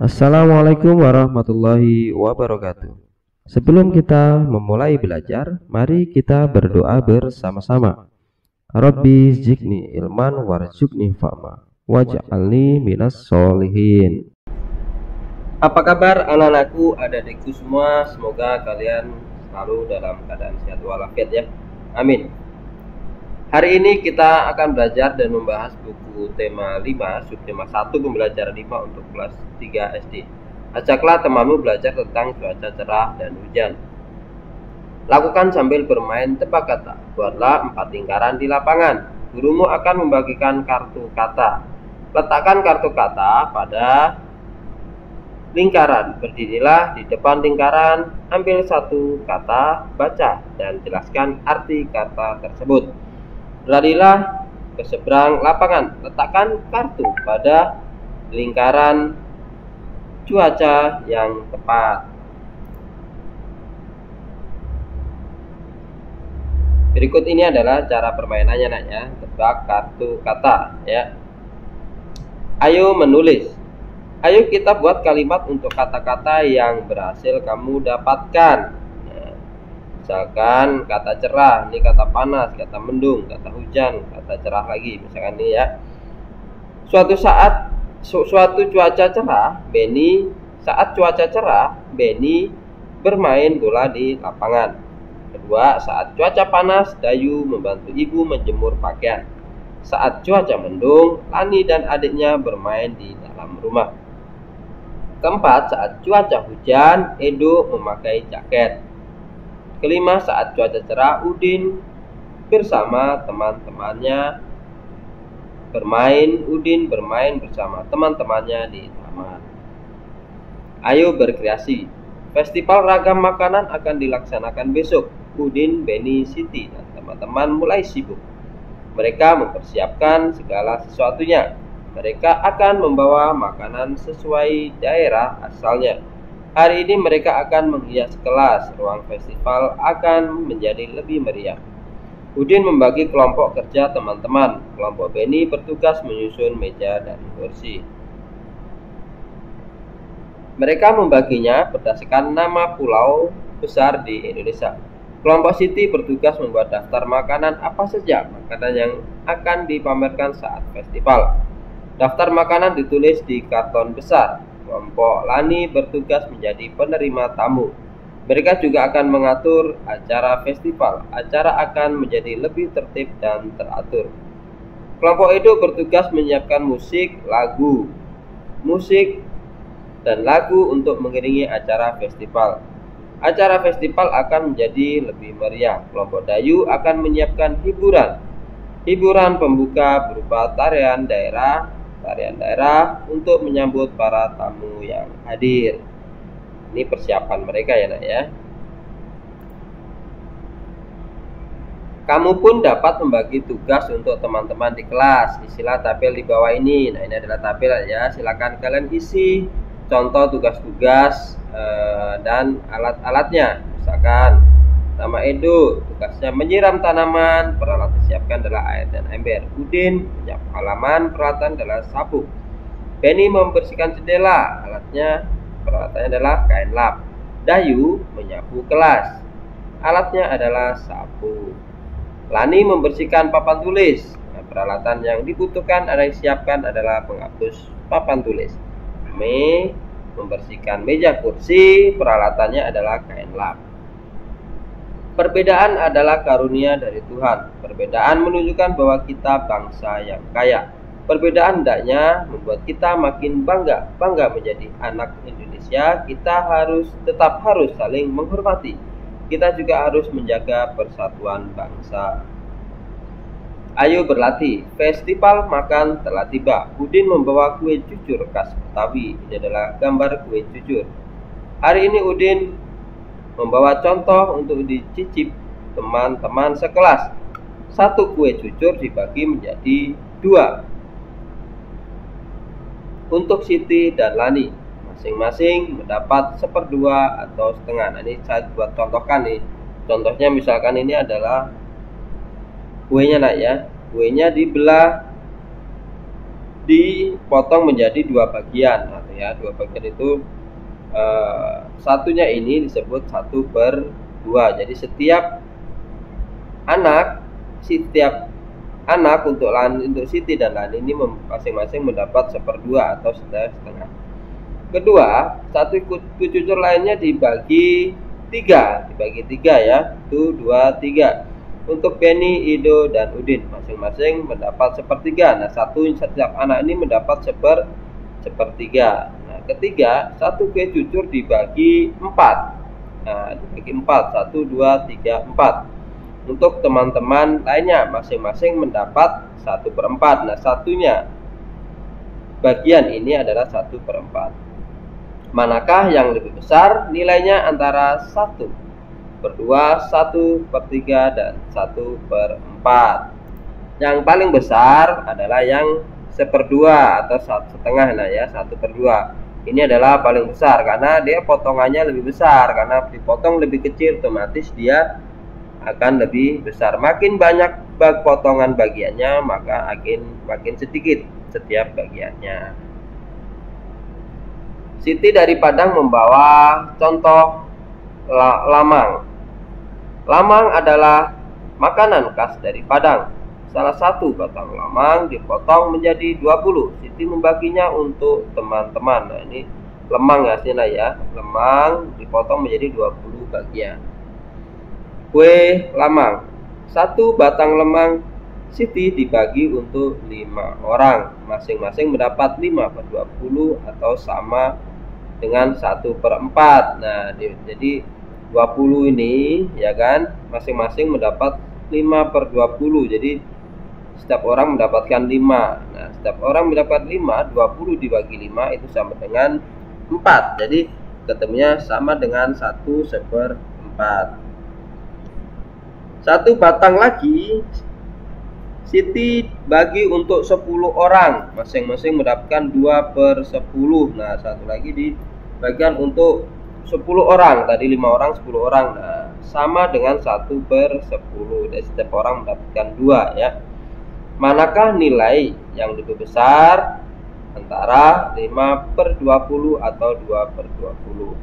Assalamualaikum warahmatullahi wabarakatuh. Sebelum kita memulai belajar, mari kita berdoa bersama-sama. Rabbi zidni ilman warzuqni fahma waj'alni minas solihin. Apa kabar anak-anakku, adik-adikku semua? Semoga kalian selalu dalam keadaan sehat walafiat ya. Amin. Hari ini kita akan belajar dan membahas buku tema 5, subtema 1 pembelajaran 5 untuk kelas 3 SD. Ajaklah temanmu belajar tentang cuaca cerah dan hujan. Lakukan sambil bermain tebak kata. Buatlah 4 lingkaran di lapangan. Gurumu akan membagikan kartu kata. Letakkan kartu kata pada lingkaran. Berdirilah di depan lingkaran, ambil satu kata, baca, dan jelaskan arti kata tersebut. Berlarilah ke seberang lapangan, letakkan kartu pada lingkaran cuaca yang tepat. Berikut ini adalah cara permainannya nak ya, tebak kartu kata ya. Ayo menulis. Ayo kita buat kalimat untuk kata-kata yang berhasil kamu dapatkan. Misalkan kata cerah, ini kata panas, kata mendung, kata hujan, kata cerah lagi, misalkan ini ya. Suatu cuaca cerah, saat cuaca cerah, Benny bermain bola di lapangan. Kedua, saat cuaca panas, Dayu membantu ibu menjemur pakaian. Saat cuaca mendung, Lani dan adiknya bermain di dalam rumah. Keempat, saat cuaca hujan, Edo memakai jaket. Kelima, saat cuaca cerah, Udin bersama teman-temannya bermain. Udin bermain bersama teman-temannya di taman. Ayo berkreasi. Festival ragam makanan akan dilaksanakan besok. Udin, Benny, Siti, dan teman-teman mulai sibuk. Mereka mempersiapkan segala sesuatunya. Mereka akan membawa makanan sesuai daerah asalnya. Hari ini mereka akan menghias kelas. Ruang festival akan menjadi lebih meriah. Udin membagi kelompok kerja teman-teman. Kelompok Benny bertugas menyusun meja dan kursi. Mereka membaginya berdasarkan nama pulau besar di Indonesia. Kelompok Siti bertugas membuat daftar makanan apa saja makanan yang akan dipamerkan saat festival. Daftar makanan ditulis di karton besar. Kelompok Lani bertugas menjadi penerima tamu. Mereka juga akan mengatur acara festival. Acara akan menjadi lebih tertib dan teratur. Kelompok Edo bertugas menyiapkan musik dan lagu untuk mengiringi acara festival. Acara festival akan menjadi lebih meriah. Kelompok Dayu akan menyiapkan hiburan pembuka berupa tarian daerah untuk menyambut para tamu yang hadir. Ini persiapan mereka ya nak ya. Kamu pun dapat membagi tugas untuk teman-teman di kelas. Isilah tabel di bawah ini. Nah, ini adalah tabel ya. Silakan kalian isi contoh tugas-tugas dan alat-alatnya. Misalkan nama Edo, tugasnya menyiram tanaman, peralatan disiapkan adalah air dan ember. Udin menyapu halaman, peralatan adalah sapu. Benny membersihkan jendela, peralatannya adalah kain lap. Dayu menyapu kelas, alatnya adalah sapu. Lani membersihkan papan tulis. Peralatan yang dibutuhkan disiapkan adalah penghapus papan tulis. Mei membersihkan meja kursi, peralatannya adalah kain lap. Perbedaan adalah karunia dari Tuhan. Perbedaan menunjukkan bahwa kita bangsa yang kaya. Perbedaan hendaknya membuat kita makin bangga menjadi anak Indonesia. Kita tetap harus saling menghormati. Kita juga harus menjaga persatuan bangsa. Ayo berlatih. Festival makan telah tiba. Udin membawa kue cucur khas Betawi. Ini adalah gambar kue cucur. Hari ini Udin membawa contoh untuk dicicip teman-teman sekelas. Satu kue cucur dibagi menjadi 2 untuk Siti dan Lani. Masing-masing mendapat 1/2 atau setengah. Nah, ini saya buat contohkan nih. Contohnya misalkan ini adalah kuenya nak ya. Kuenya dipotong menjadi 2 bagian. Nah, ya. 2 bagian itu satunya ini disebut 1/2. Jadi setiap anak untuk Siti dan Lani ini masing-masing mendapat 1/2 atau setengah. Kedua, satu cucur lainnya dibagi 3 ya. 1, 2, 3. Untuk Beni, Ido, dan Udin masing-masing mendapat 1/3. Nah, setiap anak ini mendapat 1/3. Nah, ketiga, satu kue cucur dibagi 4. Nah, dibagi 4. 1, 2, 3, 4. Untuk teman-teman lainnya masing-masing mendapat 1/4. Nah, satunya bagian ini adalah 1/4. Manakah yang lebih besar nilainya antara 1/2, 1/3, dan 1/4? Yang paling besar adalah yang 1/2 atau 1/2. Nah ya, 1/2 ini adalah paling besar karena dia potongannya lebih besar. Karena dipotong lebih kecil, otomatis dia akan lebih besar. Makin banyak potongan bagiannya, maka makin sedikit setiap bagiannya. Siti dari Padang membawa contoh lamang. Lamang adalah makanan khas dari Padang. Salah satu batang lamang dipotong menjadi 20. Siti membaginya untuk teman-teman. Nah, ini lemang ya, sini ya. Lemang dipotong menjadi 20 bagian. Kue lamang. Satu batang lemang Siti dibagi untuk 5 orang. Masing-masing mendapat 5/20 atau sama dengan 1/4. Nah, jadi 20 ini ya kan, masing-masing mendapat 5/20. Jadi setiap orang mendapatkan 5. Nah, setiap orang mendapat 5, 20 dibagi 5 itu sama dengan 4. Jadi ketemunya sama dengan 1/4. Satu batang lagi Siti bagi untuk 10 orang, masing-masing mendapatkan 2/10. Nah, satu lagi dibagikan untuk 10 orang, tadi 5 orang, 10 orang. Nah, sama dengan 1/10. Dan setiap orang mendapatkan 2 ya. Manakah nilai yang lebih besar antara 5/20 atau 2/20?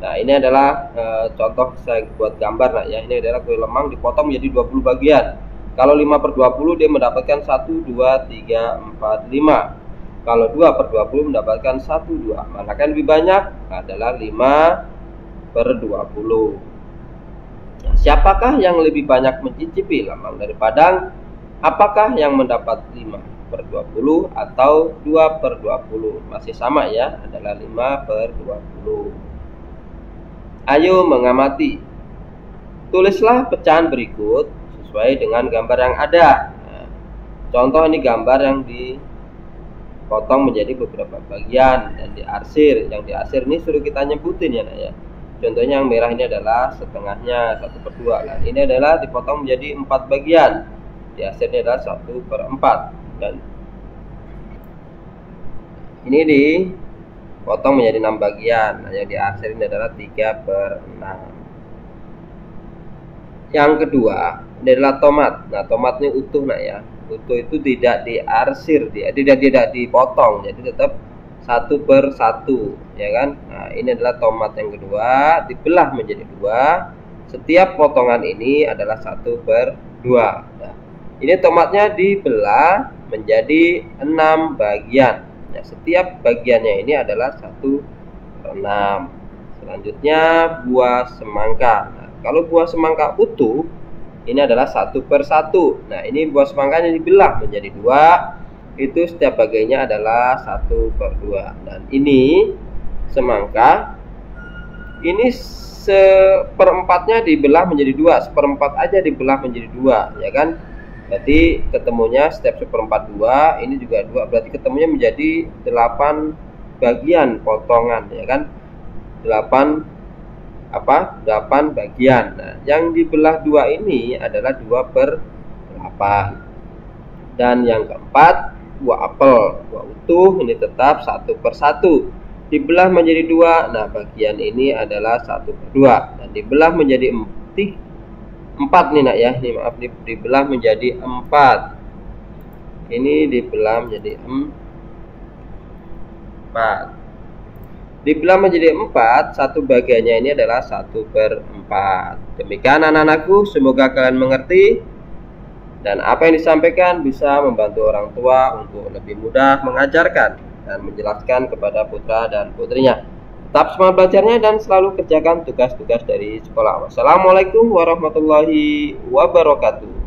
Nah, ini adalah contoh saya buat gambar. Nah ya, ini adalah kue lemang dipotong menjadi 20 bagian. Kalau 5/20 dia mendapatkan 1, 2, 3, 4, 5. Kalau 2/20 mendapatkan 1, 2. Manakah yang lebih banyak? Adalah 5/20. Nah, siapakah yang lebih banyak mencicipi lemang dari Padang? Apakah yang mendapat 5/20 atau 2/20? Masih sama ya, adalah 5/20. Ayo mengamati. Tulislah pecahan berikut sesuai dengan gambar yang ada. Nah, contoh ini gambar yang dipotong menjadi beberapa bagian dan diarsir. Yang diarsir ini suruh kita nyebutin ya, nah ya. Contohnya yang merah ini adalah setengahnya 1/2. Nah, ini adalah dipotong menjadi 4 bagian. Diarsirnya adalah 1/4. Dan ini potong menjadi 6 bagian. Nah, yang diarsir ini adalah 3/6. Yang kedua, ini adalah tomat. Nah, tomat ini utuh nah ya. Utuh itu tidak diarsir, tidak dipotong. Jadi tetap 1/1 ya kan. Nah, ini adalah tomat yang kedua, dibelah menjadi 2. Setiap potongan ini adalah 1/2. Nah, ini tomatnya dibelah menjadi 6 bagian. Nah, setiap bagiannya ini adalah 1/6. Selanjutnya buah semangka. Nah, kalau buah semangka utuh ini adalah 1/1. Nah, ini buah semangkanya dibelah menjadi 2. Itu setiap bagiannya adalah 1/2. Dan ini semangka ini 1/4-nya dibelah menjadi 2. 1/4 aja dibelah menjadi 2 ya kan. Berarti ketemunya setiap 1/4 2, ini juga 2, berarti ketemunya menjadi 8 bagian potongan ya kan. 8 bagian. Nah, yang dibelah 2 ini adalah 2/8. Dan yang keempat, buah apel, buah utuh ini tetap 1/1. Dibelah menjadi 2. Nah, bagian ini adalah 1/2 dan dibelah menjadi 4 nih nak ya. Ini maaf, dibelah menjadi 4. Ini dibelah menjadi 4. Dibelah menjadi 4, satu bagiannya ini adalah 1/4. Demikian anak-anakku, semoga kalian mengerti dan apa yang disampaikan bisa membantu orang tua untuk lebih mudah mengajarkan dan menjelaskan kepada putra dan putrinya. Tetap semangat belajarnya dan selalu kerjakan tugas-tugas dari sekolah. Wassalamualaikum warahmatullahi wabarakatuh.